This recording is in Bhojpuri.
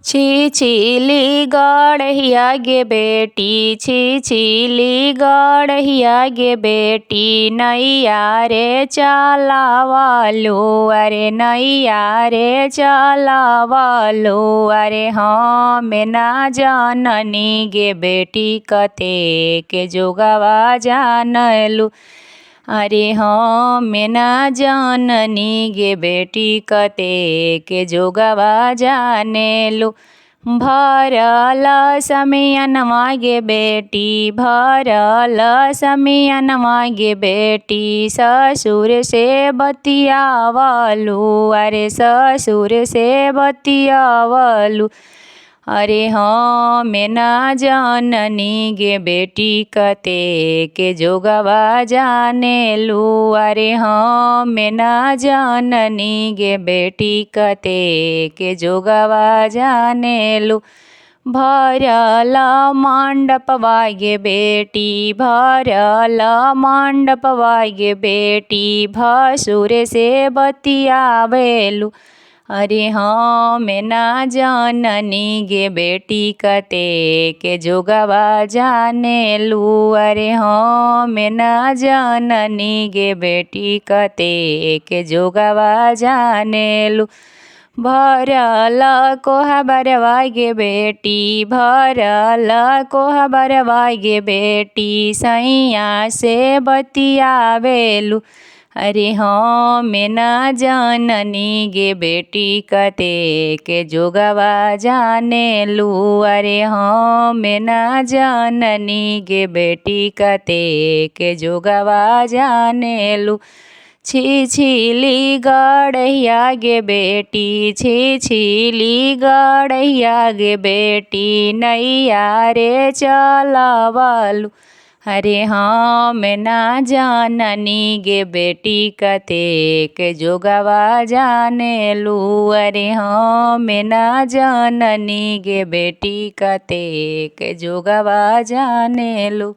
छी छीली गड़हिया गे बेटी, छी छीली गड़हिया गे बेटी, नैया रे चलावलू, अरे नैया रे चलावलू। अरे हम ना जाननी गे बेटी कतेक जोगवा जानलू, अरे हम ना जाननी गे बेटी कतेक जोगवा जानेलू। भरल समियनवा गे बेटी, भरल समियनवा गे बेटी, ससुर से बतियावलू, अरे ससुर से बतियावलू। अरे हम ना जाननी गे बेटी कतेक जोगवा जानेलू, अरे हम ना जाननी गे बेटी कतेक जोगवा जानेलू। भरल मंडपवा गे बेटी, भरल मंडपवा गे बेटी, भसुर से बतियावेलू, अरे हम ना जाननी गे बेटी कतेक जोगवा जानेलू, अरे हम ना जाननी गे बेटी कतेक जोगवा जानेलू। भरल कोहबरवा गे बेटी, भरल कोहबरवा गे बेटी, सैया से बतियावेलू, अरे हम ना जाननी गे बेटी कतेक जोगवा जानेलू, अरे हम ना जाननी गे बेटी कतेक जोगवा जानेलू। छी छीली गड़हिया गे बेटी, छी छीली गड़हिया गे बेटी, नैया रे चलावलू, अरे हम ना जाननी गे बेटी कतेक जोगवा जानेलू, अरे हम ना जाननी गे बेटी कतेक जोगवा जानेलू।